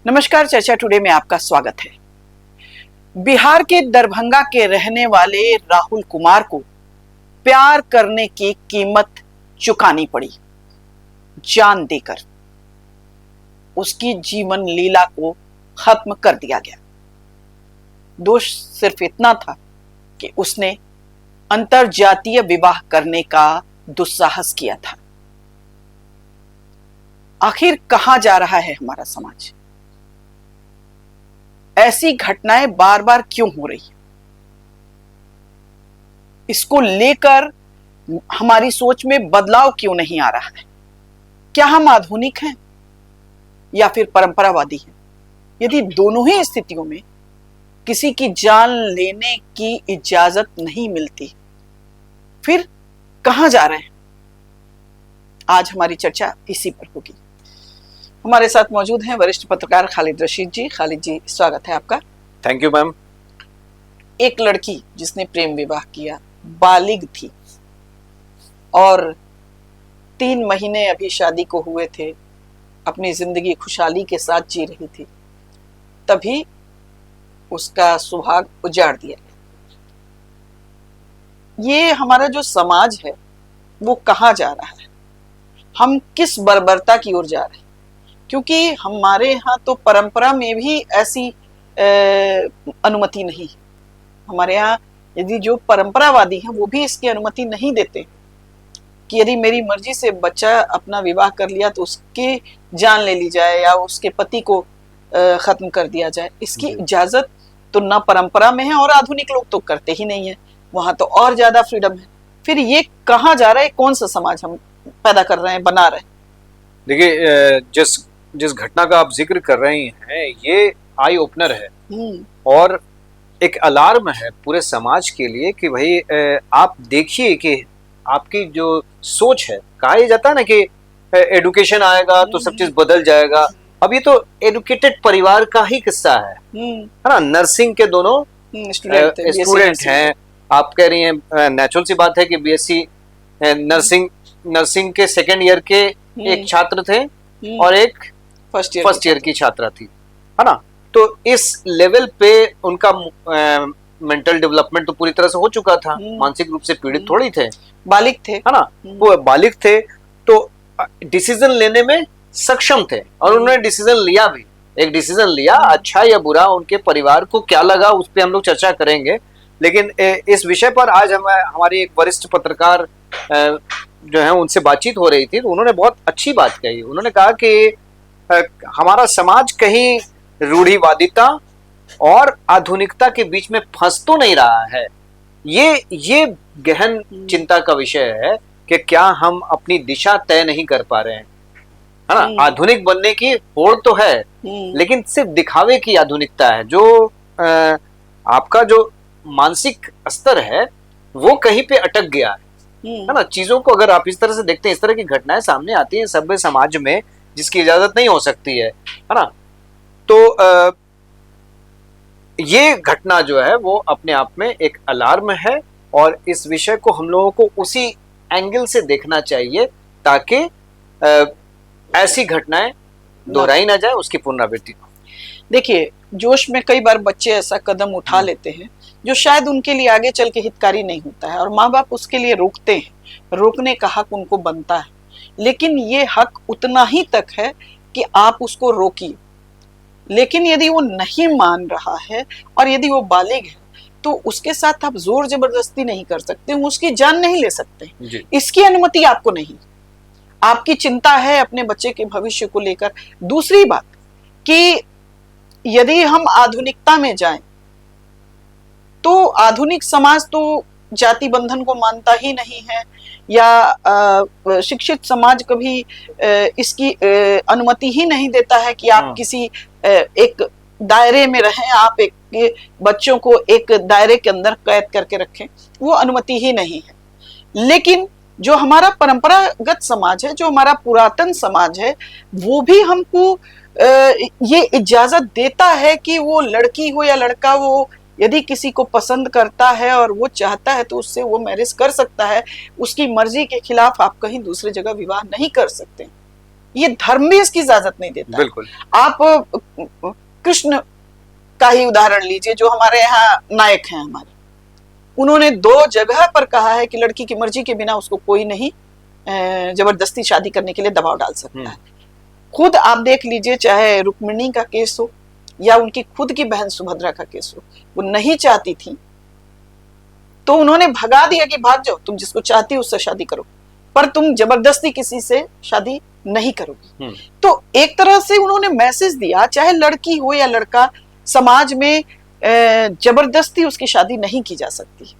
नमस्कार, चर्चा टुडे में आपका स्वागत है। बिहार के दरभंगा के रहने वाले राहुल कुमार को प्यार करने की कीमत चुकानी पड़ी, जान देकर उसकी जीवन लीला को खत्म कर दिया गया। दोष सिर्फ इतना था कि उसने अंतरजातीय विवाह करने का दुस्साहस किया था। आखिर कहां जा रहा है हमारा समाज? ऐसी घटनाएं बार बार क्यों हो रही है? इसको लेकर हमारी सोच में बदलाव क्यों नहीं आ रहा है? क्या हम आधुनिक हैं या फिर परंपरावादी हैं? यदि दोनों ही स्थितियों में किसी की जान लेने की इजाजत नहीं मिलती, फिर कहां जा रहे हैं? आज हमारी चर्चा इसी पर होगी। हमारे साथ मौजूद हैं वरिष्ठ पत्रकार खालिद रशीद जी। खालिद जी, स्वागत है आपका। Thank you ma'am. एक लड़की जिसने प्रेम विवाह किया, बालिग थी और 3 महीने अभी शादी को हुए थे, अपनी जिंदगी खुशहाली के साथ जी रही थी, तभी उसका सुहाग उजाड़ दिया गया। ये हमारा जो समाज है वो कहाँ जा रहा है? हम किस बर्बरता की ओर जा रहे हैं? क्योंकि हमारे यहाँ तो परंपरा में भी ऐसी अनुमति नहीं है। हमारे यहाँ यदि जो परंपरावादी हैं वो भी इसकी अनुमति नहीं देते कि यदि मेरी मर्जी से बच्चा अपना विवाह कर लिया तो उसकी जान ले ली जाए या उसके पति को खत्म कर दिया जाए। इसकी इजाजत तो ना परंपरा में है और आधुनिक लोग तो करते ही नहीं है। वहां तो और ज्यादा फ्रीडम है। फिर ये कहाँ जा रहा है? कौन सा समाज हम पैदा कर रहे हैं, बना रहे हैं? देखिए, जिस घटना का आप जिक्र कर रही हैं, ये आई ओपनर है और एक अलार्म है पूरे समाज के लिए कि भाई आप देखिए कि आपकी जो सोच है, कहा जाता है ना कि एडुकेशन आएगा तो सब चीज बदल जाएगा। अब ये तो एडुकेटेड परिवार का ही किस्सा है ना। नर्सिंग के दोनों स्टूडेंट हैं। आप कह रही हैं, नेचुरल सी बात है कि बीएससी नर्सिंग के सेकेंड ईयर के एक छात्र थे और एक फर्स्ट ईयर की छात्रा थी, है ना। तो इस लेवल पे उनका मेंटल डेवलपमेंट तो पूरी तरह से हो चुका था, मानसिक रूप से पीड़ित थोड़ी थे, बालिग थे, है ना। वो बालिग थे तो डिसीजन लेने में सक्षम थे और उन्होंने डिसीजन लिया भी। एक डिसीजन लिया, अच्छा या बुरा, उनके परिवार को क्या लगा उस पर हम लोग चर्चा करेंगे। लेकिन इस विषय पर आज हमारी एक वरिष्ठ पत्रकार जो है उनसे बातचीत हो रही थी, तो उन्होंने बहुत अच्छी बात कही। उन्होंने कहा कि हमारा समाज कहीं रूढ़िवादिता और आधुनिकता के बीच में फंस तो नहीं रहा है। ये गहन चिंता का विषय है कि क्या हम अपनी दिशा तय नहीं कर पा रहे हैं, है ना। आधुनिक बनने की होड़ तो है, लेकिन सिर्फ दिखावे की आधुनिकता है। जो आपका जो मानसिक स्तर है वो कहीं पे अटक गया है ना। चीजों को अगर आप इस तरह से देखते हैं, इस तरह की घटनाएं सामने आती हैं सभ्य समाज में जिसकी इजाजत नहीं हो सकती है ना। तो ये घटना जो है वो अपने आप में एक अलार्म है और इस विषय को हम लोगों को उसी एंगल से देखना चाहिए ताकि ऐसी घटनाएं दोहराई ना जाए, उसकी पुनरावृत्ति हो। देखिए, जोश में कई बार बच्चे ऐसा कदम उठा लेते हैं जो शायद उनके लिए आगे चल के हितकारी नहीं होता है और माँ बाप उसके लिए रोकते हैं। रोकने का हक उनको बनता है, लेकिन ये हक उतना ही तक है कि आप उसको रोकिए। लेकिन यदि वो नहीं मान रहा है और यदि वो बालिग है तो उसके साथ आप जोर जबरदस्ती नहीं कर सकते, उसकी जान नहीं ले सकते। इसकी अनुमति आपको नहीं। आपकी चिंता है अपने बच्चे के भविष्य को लेकर। दूसरी बात कि यदि हम आधुनिकता में जाएं तो आधुनिक समाज तो जाति बंधन को मानता ही नहीं है या शिक्षित समाज कभी इसकी अनुमति ही नहीं देता है कि आप किसी एक दायरे में रहें, आप एक बच्चों को एक दायरे के अंदर कैद करके रखें, वो अनुमति ही नहीं है। लेकिन जो हमारा परंपरागत समाज है, जो हमारा पुरातन समाज है, वो भी हमको ये इजाजत देता है कि वो लड़की हो या लड़का, वो यदि किसी को पसंद करता है और वो चाहता है तो उससे वो मैरिज कर सकता है। उसकी मर्जी के खिलाफ आप कहीं दूसरी जगह विवाह नहीं कर सकते। ये धर्म भी इसकी इजाजत नहीं देता। बिल्कुल। आप कृष्ण का ही उदाहरण लीजिए, जो हमारे यहाँ नायक हैं हमारे, उन्होंने 2 जगह पर कहा है कि लड़की की मर्जी के बिना उसको कोई नहीं जबरदस्ती शादी करने के लिए दबाव डाल सकता है। खुद आप देख लीजिए, चाहे रुक्मिणी का केस हो या उनकी खुद की बहन सुभद्रा का केस हो, वो नहीं चाहती थी तो उन्होंने भगा दिया कि भाग जाओ, तुम जिसको चाहती हो उससे शादी करो, पर तुम जबरदस्ती किसी से शादी नहीं करोगी। तो एक तरह से उन्होंने मैसेज दिया, चाहे लड़की हो या लड़का, समाज में जबरदस्ती उसकी शादी नहीं की जा सकती।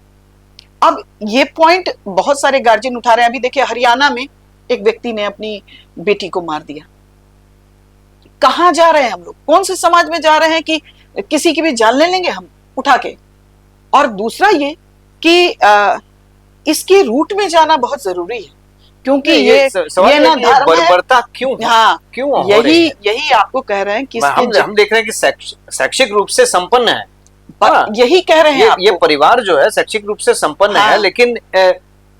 अब ये पॉइंट बहुत सारे गार्जियन उठा रहे हैं। अभी देखिए हरियाणा में एक व्यक्ति ने अपनी बेटी को मार दिया। कहां जा रहे हैं हम लोग, कौन से समाज में जा रहे हैं कि किसी की भी जान ले लेंगे हम उठा के। और दूसरा ये कि इसके रूट में जाना बहुत जरूरी है, क्योंकि ये ना धर्म बर्बरता क्यों, हाँ क्यों यही आपको कह रहे हैं कि हम देख रहे हैं कि शैक्षिक रूप से संपन्न है, यही कह रहे हैं ये परिवार जो है शैक्षिक रूप से संपन्न है, लेकिन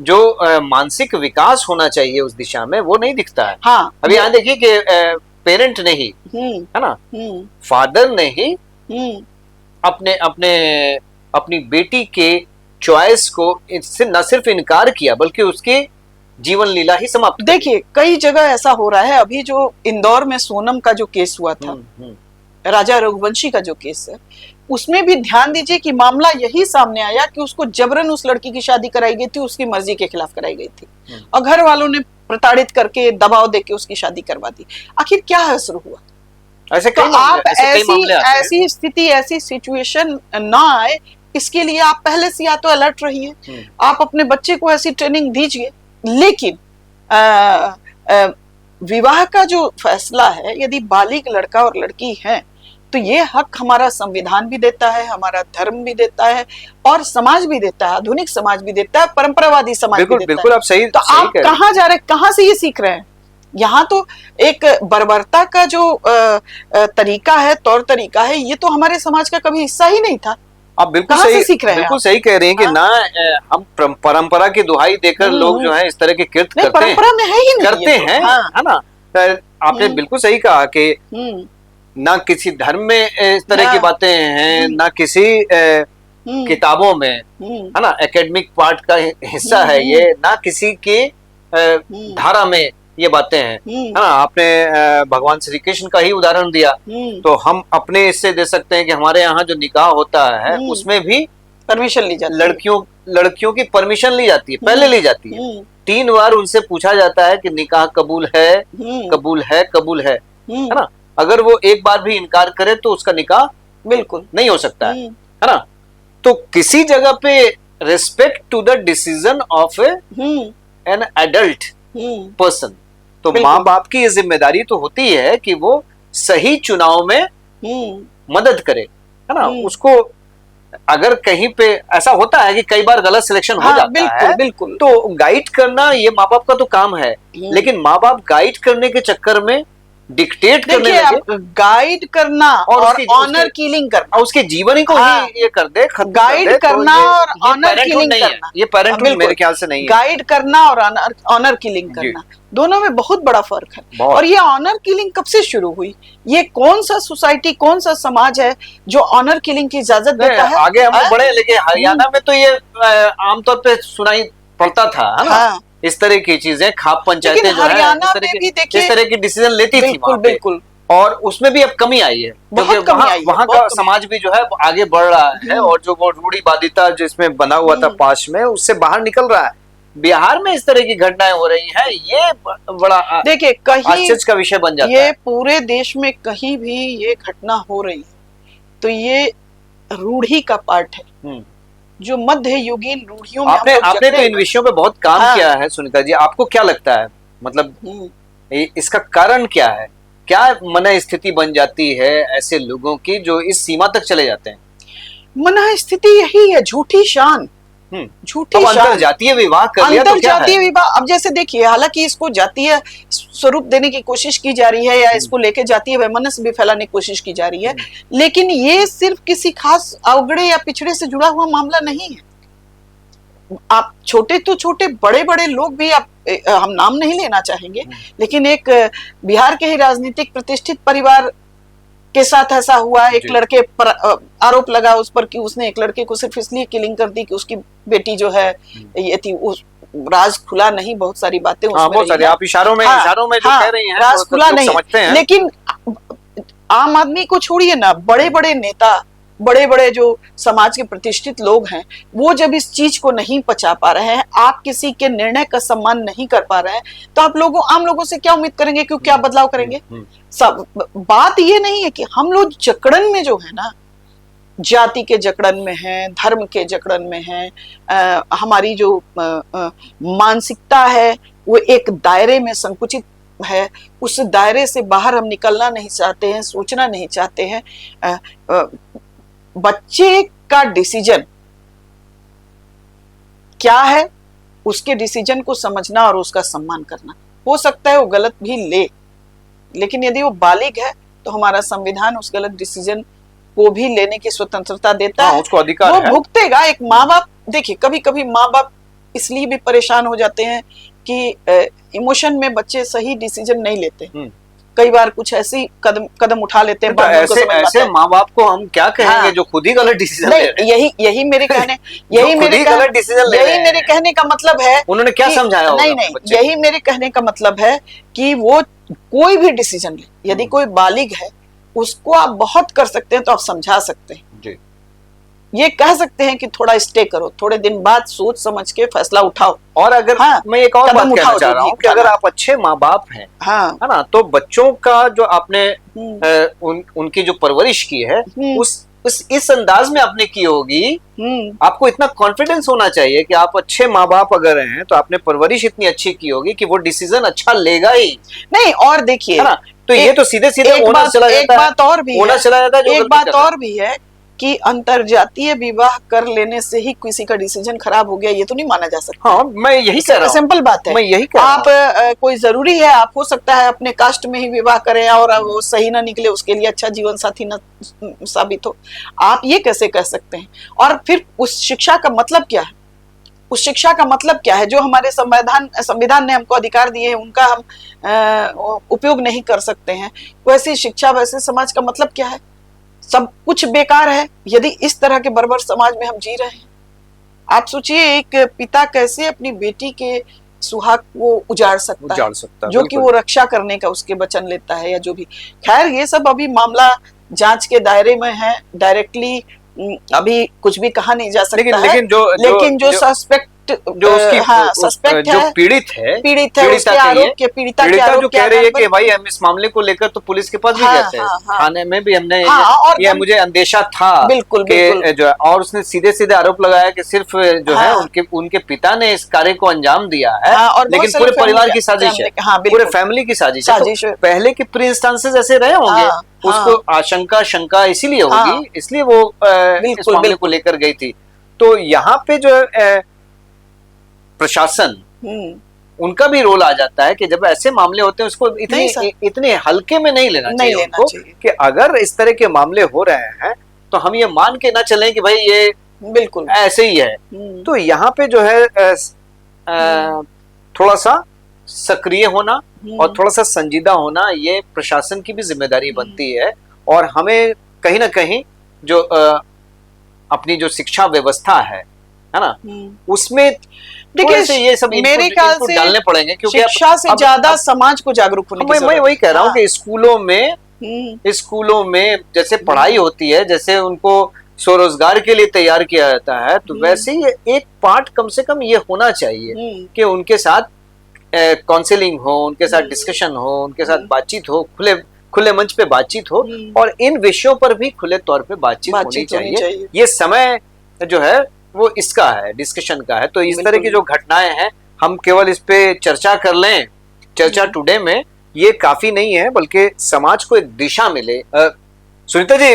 जो मानसिक विकास होना चाहिए उस दिशा में वो नहीं दिखता है। हाँ, अभी यहाँ देखिए कि पेरेंट ने ही, है ना, फादर ने ही अपनी बेटी के चॉइस को इससे न सिर्फ इनकार किया बल्कि उसकी जीवन लीला ही समाप्त। देखिए कई जगह ऐसा हो रहा है। अभी जो इंदौर में सोनम का जो केस हुआ था, राजा रघुवंशी का जो केस है, उसमें भी ध्यान दीजिए कि मामला यही सामने आया कि उसको जबरन उस लड़की की शादी कराई गई थी, उसकी मर्जी के खिलाफ कराई गई थी और घर वालों ने प्रताड़ित करके दबाव देके उसकी शादी करवा दी। आखिर क्या असर हुआ? ऐसे तो आप ऐसी स्थिति, ऐसी सिचुएशन ना आए, इसके लिए आप पहले से या तो अलर्ट रहिए, आप अपने बच्चे को ऐसी ट्रेनिंग दीजिए। लेकिन विवाह का जो फैसला है, यदि बालिग लड़का और लड़की है तो ये हक हमारा संविधान भी देता है, हमारा धर्म भी देता है और समाज भी देता है, आधुनिक समाज भी देता है, परंपरावादी समाज भी देता बिल्कुल है। आप सही, तो आप कहाँ जा रहे हैं, कहाँ से ये सीख रहे हैं? यहाँ तो एक बर्बरता का जो तरीका है, तौर तरीका है, ये तो हमारे समाज का कभी हिस्सा ही नहीं था। आप बिल्कुल सही कह रहे हैं कि ना हम परंपरा की दुहाई देकर लोग जो है इस तरह के कृत्य करते हैं, परंपरा में है ही नहीं, करते हैं, है ना। आपने बिल्कुल सही कहा कि ना किसी धर्म में इस तरह की बातें हैं, ना किसी किताबों में, है ना, एकेडमिक पार्ट का हिस्सा है ये, ना किसी के धारा में ये बातें हैं, है ना। आपने भगवान श्री कृष्ण का ही उदाहरण दिया, तो हम अपने इससे दे सकते हैं कि हमारे यहाँ जो निकाह होता है उसमें भी परमिशन ली जाती है, लड़कियों की परमिशन ली जाती है, पहले ली जाती है, 3 बार उनसे पूछा जाता है कि निकाह कबूल है, कबूल है, कबूल है ना। अगर वो एक बार भी इनकार करे तो उसका निकाह बिल्कुल नहीं हो सकता है ना। तो किसी जगह पे respect to the decision of an adult person, तो माँ बाप की ये जिम्मेदारी तो होती है कि वो सही चुनाव में मदद करे, है ना। उसको अगर कहीं पे ऐसा होता है कि कई बार गलत सिलेक्शन हो जाता है, बिल्कुल, तो गाइड करना ये माँ बाप का तो काम है, लेकिन माँ बाप गाइड करने के चक्कर में डिक्टेट करने लगे, गाइड करना और ऑनर किलिंग करना, उसके जीवन को ही ये कर दे, गाइड करना और ऑनर किलिंग करना, ये पेरेंटहुड मेरे ख्याल से नहीं है। गाइड करना और ऑनर किलिंग करना, दोनों में बहुत बड़ा फर्क है। और ये ऑनर किलिंग कब से शुरू हुई? ये कौन सा सोसाइटी, कौन सा समाज है जो ऑनर किलिंग की इजाजत देता है? आगे हम बढ़े, लेकिन हरियाणा में तो ये आमतौर पे सुनाई पड़ता था, है ना, इस तरह की चीजें। खाप पंचायतें जो है इस तरह की डिसीजन लेती थी बिल्कुल, और उसमें भी अब कमी आई है, क्योंकि वहाँ का समाज भी जो है आगे बढ़ रहा है और जो वो रूढ़िवादिता जिसमें बना हुआ था पास में, उससे बाहर निकल रहा है। बिहार में इस तरह की घटनाएं हो रही हैं, ये बड़ा देखिए कहीं आश्चर्य का विषय बन जाता है। ये पूरे देश में कहीं भी ये घटना हो रही है तो ये रूढ़ी का पार्ट है, जो मध्य युगीन रूढ़ियों में आपने तो इन विषयों पे बहुत काम किया है सुनीता जी। आपको क्या लगता है, मतलब इसका कारण क्या है? क्या मन स्थिति बन जाती है ऐसे लोगों की जो इस सीमा तक चले जाते हैं? मन स्थिति यही है, झूठी शान, झूठी शान। जातीय विवाह कर लिया तो क्या है? जातीय विवाह, अब जैसे देखिए, हालांकि इसको जातीय स्वरूप देने की कोशिश की जा रही है या इसको लेके जातीय वैमनस्य भी फैलाने की कोशिश की जा रही है, लेकिन ये सिर्फ किसी खास अवगड़े या पिछड़े से जुड़ा हुआ मामला नहीं है। आप छोटे तो छोटे, बड़े बड़े लोग भी, आप हम नाम नहीं लेना चाहेंगे, लेकिन एक बिहार के ही राजनीतिक प्रतिष्ठित परिवार के साथ ऐसा हुआ, एक जी। लड़के पर आरोप लगा उस पर कि उसने एक लड़के को सिर्फ इसलिए किलिंग कर दी कि उसकी बेटी जो है ये थी, उस राज खुला नहीं, बहुत सारी बातें हाँ, उसमें बहुत रही सारे हैं। आप इशारों में हाँ, जो हाँ, कह रही हैं राज तो खुला लोग नहीं, समझते हैं। लेकिन आम आदमी को छोड़िए ना, बड़े बड़े नेता, बड़े बड़े जो समाज के प्रतिष्ठित लोग हैं, वो जब इस चीज को नहीं पचा पा रहे हैं, आप किसी के निर्णय का सम्मान नहीं कर पा रहे हैं, तो आप लोगों, आम लोगों से क्या उम्मीद करेंगे कि क्या बदलाव करेंगे? सब बात ये नहीं है कि हम लोग जकड़न में जो है ना, जाति के जकड़न में है, धर्म के जकड़न में है, हमारी जो मानसिकता है वो एक दायरे में संकुचित है, उस दायरे से बाहर हम निकलना नहीं चाहते हैं, सोचना नहीं चाहते हैं। बच्चे का डिसीजन क्या है, उसके डिसीजन को समझना और उसका सम्मान करना। हो सकता है वो गलत भी ले, लेकिन यदि वो बालिग है तो हमारा संविधान उस गलत डिसीजन को भी लेने की स्वतंत्रता देता है, उसको अधिकार वो है। भुगतेगा। एक माँ बाप, देखिए कभी कभी माँ बाप इसलिए भी परेशान हो जाते हैं कि इमोशन में बच्चे सही डिसीजन नहीं लेते, कई बार कुछ ऐसी कदम उठा लेते हैं, तो ऐसे माँ बाप को हम क्या कहेंगे? हाँ, जो खुद ही गलत डिसीजन ले रहे हैं। यही मेरे कहने यही मेरे कहने का मतलब है, उन्होंने क्या समझाया होगा? नहीं, यही मेरे कहने का मतलब है कि वो कोई भी डिसीजन ले, यदि कोई बालिग है उसको आप बहुत कर सकते हैं, तो आप समझा सकते हैं जी। ये कह सकते हैं कि थोड़ा स्टे करो, थोड़े दिन बाद सोच समझ के फैसला उठाओ। और अगर मैं एक और बात कहना चाह रहा हूँ कि अगर आप अच्छे माँ बाप हैं, हाँ, है ना, तो बच्चों का जो आपने उनकी जो परवरिश की है इस अंदाज में आपने की होगी, आपको इतना कॉन्फिडेंस होना चाहिए कि आप अच्छे माँ बाप अगर हैं तो आपने परवरिश इतनी अच्छी की होगी कि वो डिसीजन अच्छा लेगा ही नहीं। और देखिए, है ना, तो ये तो सीधे सीधे ओनर चला जाता है। एक बात और भी है, एक बात और भी है कि अंतरजातीय विवाह कर लेने से ही किसी का डिसीजन खराब हो गया, ये तो नहीं माना जा सकता। हाँ, मैं यही कह रहा हूँ, सिंपल बात है। मैं यही कह रहा हूँ। आप कोई जरूरी है, आप हो सकता है अपने कास्ट में ही विवाह करें और वो सही ना निकले, उसके लिए अच्छा जीवन साथी न साबित हो, आप ये कैसे कह सकते हैं? और फिर उस शिक्षा का मतलब क्या है? उस शिक्षा का मतलब क्या है जो हमारे संविधान ने हमको अधिकार दिए हैं, उनका हम उपयोग नहीं कर सकते हैं? वैसी शिक्षा, वैसे समाज का मतलब क्या है? सब कुछ बेकार है यदि इस तरह के बर्बर समाज में हम जी रहे हैं। आप सोचिए, एक पिता कैसे अपनी बेटी के सुहाग को उजाड़ सकता है, जो कि वो रक्षा करने का उसके वचन लेता है, या जो भी। खैर, ये सब अभी मामला जांच के दायरे में है, डायरेक्टली अभी कुछ भी कहा नहीं जा सकता है। लेकिन जो सस्पेक्ट, जो उसकी सस्पेक्ट जो है, पीड़ित है उसके आरोप के पीड़िता जो कह रही है कि भाई हम इस मामले को लेकर तो पुलिस के पास भी गए थे, थाने में भी हमने ये मुझे अंदेशा था, बिल्कुल जो है, और उसने सीधे सीधे आरोप लगाया कि सिर्फ जो है उनके पिता ने इस कार्य को अंजाम दिया है, लेकिन पूरे परिवार की साजिश है, पूरे फैमिली की साजिश है। पहले के प्री इंस्टांसेस ऐसे रहे होंगे, उसको आशंका शंका इसीलिए होगी, इसलिए वो इस मामले को लेकर गई थी। तो यहाँ पे जो प्रशासन, उनका भी रोल आ जाता है कि जब ऐसे मामले होते हैं उसको इतने हल्के में नहीं लेना चाहिए उनको, कि अगर इस तरह के मामले हो रहे हैं तो हम ये मान के ना चलें कि भाई ये बिल्कुल ऐसे ही है। तो यहाँ पे जो है थोड़ा सा सक्रिय होना और थोड़ा सा संजीदा होना, ये प्रशासन की भी जिम्मेदारी बनती है। और हमें कहीं ना कहीं जो अपनी जो शिक्षा व्यवस्था है ना, उसमें देखिए, ये सब मेरे ख्याल से डालने पड़ेंगे, क्योंकि शिक्षा से ज्यादा समाज को जागरूक होने की जरूरत है। मैं वही कह रहा हूँ कि स्कूलों में जैसे पढ़ाई होती है, जैसे उनको स्वरोजगार के लिए तैयार किया जाता है, तो वैसे ही एक पार्ट कम से कम ये होना चाहिए कि उनके साथ काउंसलिंग हो, उनके साथ डिस्कशन हो, उनके साथ बातचीत हो, खुले मंच पे बातचीत हो, और इन विषयों पर भी खुले तौर पे बातचीत होनी चाहिए। ये समय जो है वो इसका है, डिस्कशन का है। तो इस तरह की जो घटनाएं हैं, हम केवल इस पे चर्चा कर लें, चर्चा टुडे में, ये काफी नहीं है, बल्कि समाज को एक दिशा मिले। सुनीता जी,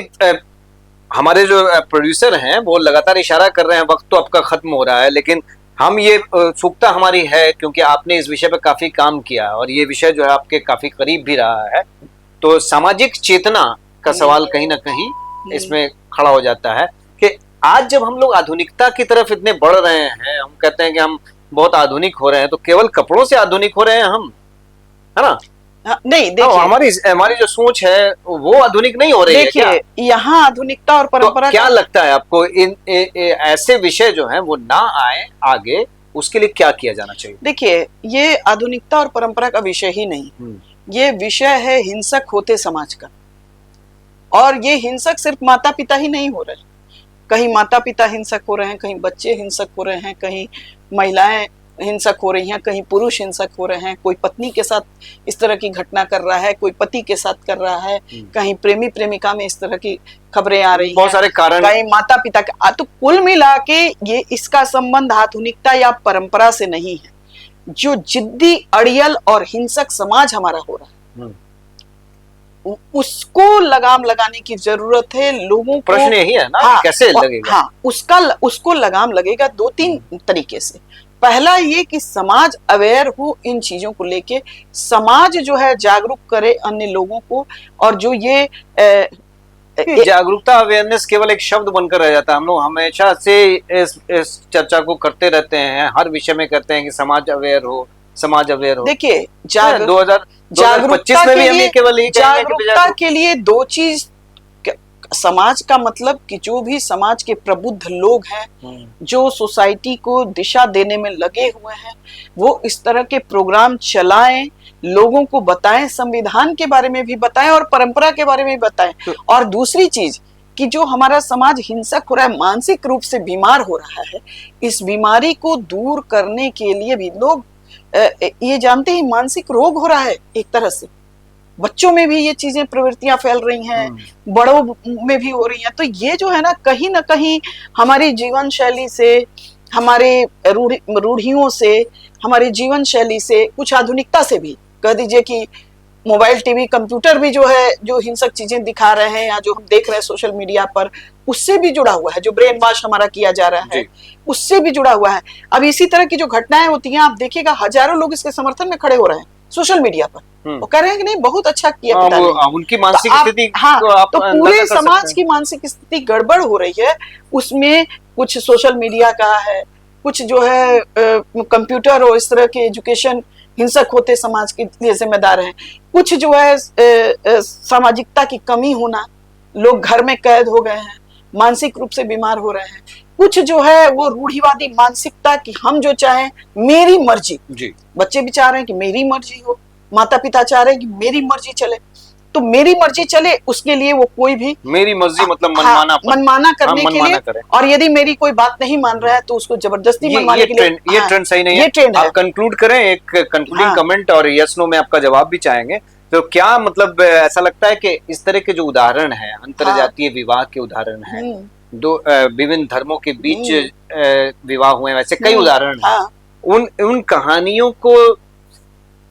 हमारे जो प्रोड्यूसर हैं वो लगातार इशारा कर रहे हैं, वक्त तो आपका खत्म हो रहा है, लेकिन हम ये उत्सुकता हमारी है क्योंकि आपने इस विषय पे काफी काम किया और ये विषय जो है आपके काफी करीब भी रहा है, तो सामाजिक चेतना का सवाल कहीं ना कहीं इसमें खड़ा हो जाता है कि आज जब हम लोग आधुनिकता की तरफ इतने बढ़ रहे हैं, हम कहते हैं कि हम बहुत आधुनिक हो रहे हैं, तो केवल कपड़ों से आधुनिक हो रहे हैं हम, है ना? नहीं तो देखिए, हमारी जो सोच है वो आधुनिक नहीं हो रही है क्या? देखिए यहाँ आधुनिकता और तो परंपरा क्या का, लगता है आपको ऐसे विषय जो हैं वो ना आए आगे, उसके लिए क्या किया जाना चाहिए? देखिए ये आधुनिकता और परंपरा का विषय ही नहीं, ये विषय है हिंसक होते समाज का। और ये हिंसक सिर्फ माता पिता ही नहीं हो रहे, कहीं माता पिता हिंसक हो रहे हैं, कहीं बच्चे हिंसक हो रहे हैं, कहीं महिलाएं हिंसक हो रही हैं, कहीं पुरुष हिंसक हो रहे हैं, कोई पत्नी के साथ इस तरह की घटना कर रहा है, कोई पति के साथ कर रहा है, कहीं प्रेमी प्रेमिका में इस तरह की खबरें आ रही हैं, बहुत सारे कारण, कहीं माता पिता का। तो कुल मिला के ये इसका संबंध आधुनिकता या परंपरा से नहीं है, जो जिद्दी अड़ियल और हिंसक समाज हमारा हो रहा है उसको लगाम लगाने की जरूरत है। लोगों को प्रश्न यही है ना, हाँ, कैसे लगेगा? हाँ, उसको लगाम लगेगा दो तीन तरीके से। पहला ये कि समाज अवेयर हो इन चीजों को लेके, समाज जो है जागरूक करे अन्य लोगों को। और जो ये जागरूकता, अवेयरनेस केवल एक शब्द बनकर रह जाता है। हम लोग हमेशा से इस चर्चा को करते रहते हैं, हर विषय में करते हैं कि समाज अवेयर हो, समाज अवेयर हो। देखिए 2025 में भी हम केवल यही जागरूकता के लिए दो चीज, समाज का मतलब कि जो भी समाज के प्रबुद्ध लोग हैं, जो सोसाइटी को दिशा देने में लगे हुए हैं, वो इस तरह के प्रोग्राम चलाएं, लोगों को बताएं, संविधान के बारे में भी बताएं और परंपरा के बारे में भी बताएं। और दूसरी चीज कि जो हमारा समाज हिंसक हो रहा है, मानसिक रूप से बीमार हो रहा है, इस बीमारी को दूर करने के लिए भी लोग ये जानते हैं मानसिक रोग हो रहा है एक तरह से, बच्चों में भी ये चीजें प्रवृत्तियां फैल रही हैं, बड़ों में भी हो रही हैं। तो ये जो है ना कहीं हमारी जीवन शैली से, हमारे रूढ़ियों से, हमारी जीवन शैली से, कुछ आधुनिकता से भी, कह दीजिए कि मोबाइल टीवी कंप्यूटर भी जो है, जो हिंसक चीजें दिखा रहे हैं या जो हम देख रहे हैं सोशल मीडिया पर, उससे भी जुड़ा हुआ है। जो ब्रेन वॉश हमारा किया जा रहा है उससे भी जुड़ा हुआ है। अब इसी तरह की जो घटनाएं होती हैं, आप देखिएगा हजारों लोग इसके समर्थन में खड़े हो रहे हैं सोशल मीडिया पर, वो कह रहे हैं कि नहीं बहुत अच्छा किया पिता ने। उनकी मानसिक स्थिति, हाँ, तो पूरे समाज की मानसिक स्थिति गड़बड़ हो रही है। उसमें कुछ सोशल मीडिया का है, कुछ जो है कंप्यूटर और इस तरह के एजुकेशन हिंसक होते समाज के लिए जिम्मेदार हैं, कुछ जो है सामाजिकता की कमी होना, लोग घर में कैद हो गए हैं, मानसिक रूप से बीमार हो रहे हैं, कुछ जो है वो रूढ़िवादी मानसिकता कि हम जो चाहें मेरी मर्जी जी। बच्चे भी चाह रहे हैं कि मेरी मर्जी हो, माता पिता चाह रहे हैं कि मेरी मर्जी चले, तो मेरी मर्जी चले उसके लिए वो कोई भी मेरी मर्जी मतलब मनमाना करने के लिए, और यदि मेरी कोई बात नहीं मान रहा है तो उसको जबरदस्ती मनवाने के लिए। ये ट्रेंड सही नहीं है। आप कंक्लूड करें, एक कंक्लूडिंग कमेंट और यस नो में आपका जवाब भी चाहेंगे। तो क्या मतलब ऐसा लगता है कि इस तरह के जो उदाहरण है, अंतरजातीय विवाह के उदाहरण है, दो विभिन्न धर्मों के बीच विवाह हुए, वैसे कई उदाहरण हैं, उन कहानियों को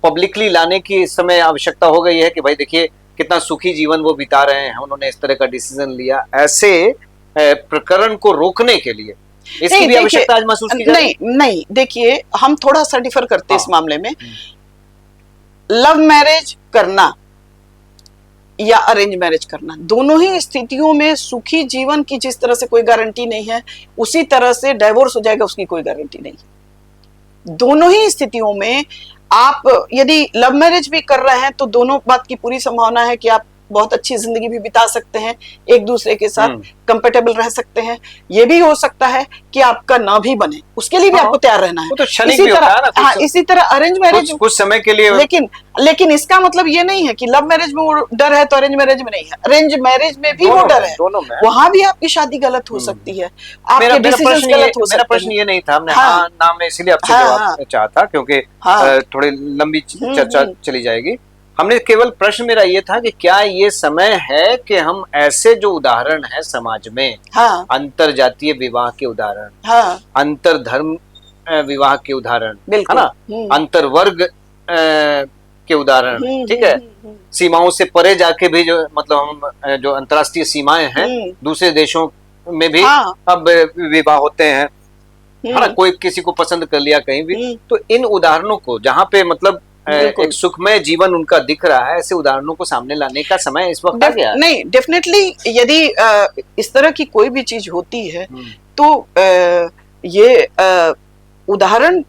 पब्लिकली लाने की इस समय आवश्यकता हो गई है कि भाई देखिए कितना सुखी जीवन वो बिता रहे हैं, उन्होंने इस तरह का डिसीजन लिया। ऐसे प्रकरण को रोकने के लिए इसकी भी आवश्यकता आज महसूस की जा रही है? नहीं, देखिए हम थोड़ा सा डिफर करते हैं इस मामले में। लव मैरिज करना या अरेंज मैरिज करना, दोनों ही स्थितियों में सुखी जीवन की जिस तरह से कोई गारंटी नहीं है, उसी तरह से डाइवोर्स हो जाएगा उसकी कोई गारंटी नहीं है। दोनों ही स्थितियों में आप यदि लव मैरिज भी कर रहे हैं तो दोनों बात की पूरी संभावना है कि आप बहुत अच्छी जिंदगी भी बिता सकते हैं, एक दूसरे के साथ कंफर्टेबल रह सकते हैं। ये भी हो सकता है कि आपका ना भी बने, उसके लिए भी आपको तैयार रहना है। तो क्षणिक भी होता है ना, हाँ, इसी तरह अरेंज मैरिज कुछ समय के लिए, लेकिन इसका मतलब ये नहीं है कि लव मैरिज में वो डर है तो अरेंज मैरिज में नहीं है। अरेंज मैरिज में भी वो डर है, वहां भी आपकी शादी गलत हो सकती है, आपके डिसीजंस गलत हो सकते हैं। मेरा प्रश्न ये नहीं था, हमने नाम ने इसीलिए आपसे जवाब चाहा था क्योंकि थोड़ी लंबी चर्चा चली जाएगी। हमने केवल प्रश्न मेरा ये था कि क्या ये समय है कि हम ऐसे जो उदाहरण है समाज में, अंतरजातीय विवाह के उदाहरण, अंतर धर्म विवाह के उदाहरण, है ना, अंतर वर्ग के उदाहरण, ठीक है, सीमाओं से परे जाके भी जो मतलब हम जो अंतर्राष्ट्रीय सीमाएं हैं, दूसरे देशों में भी अब विवाह होते हैं, है ना, कोई किसी को पसंद कर लिया कहीं भी। तो इन उदाहरणों को जहाँ पे मतलब एक सुखमय जीवन उनका दिख रहा है, ऐसे उदाहरणों को सामने लाने का समय इस वक्त आ गया है। नहीं, डेफिनेटली यदि इस तरह की कोई भी चीज होती है तो ये उदाहरण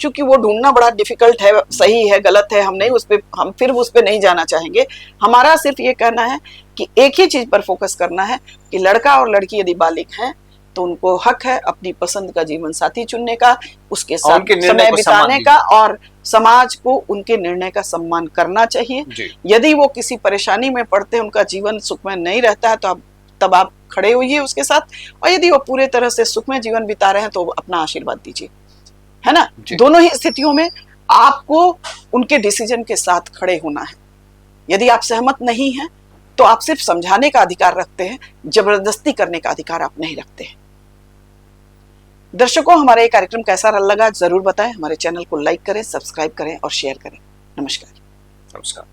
चूंकि वो ढूंढना बड़ा डिफिकल्ट है, सही है गलत है, हम फिर उस पे नहीं जाना चाहेंगे। हमारा सिर्फ ये कहना है कि एक ही चीज पर फोकस करना है कि लड़का और लड़की यदि बालिग हैं तो उनको हक है अपनी पसंद का जीवन साथी चुनने का, उसके साथ समय बिताने का, और समाज को उनके निर्णय का सम्मान करना चाहिए। यदि वो किसी परेशानी में पड़ते हैं, उनका जीवन सुखमय नहीं रहता है, तो तब आप खड़े होइए उसके साथ, और यदि वो पूरे तरह से सुखमय जीवन बिता रहे हैं तो अपना आशीर्वाद दीजिए, है ना। दोनों ही स्थितियों में आपको उनके डिसीजन के साथ खड़े होना है। यदि आप सहमत नहीं हैं तो आप सिर्फ समझाने का अधिकार रखते हैं, जबरदस्ती करने का अधिकार आप नहीं रखते हैं। दर्शकों, हमारा ये कार्यक्रम कैसा लगा जरूर बताएं। हमारे चैनल को लाइक करें, सब्सक्राइब करें और शेयर करें। नमस्कार। नमस्कार।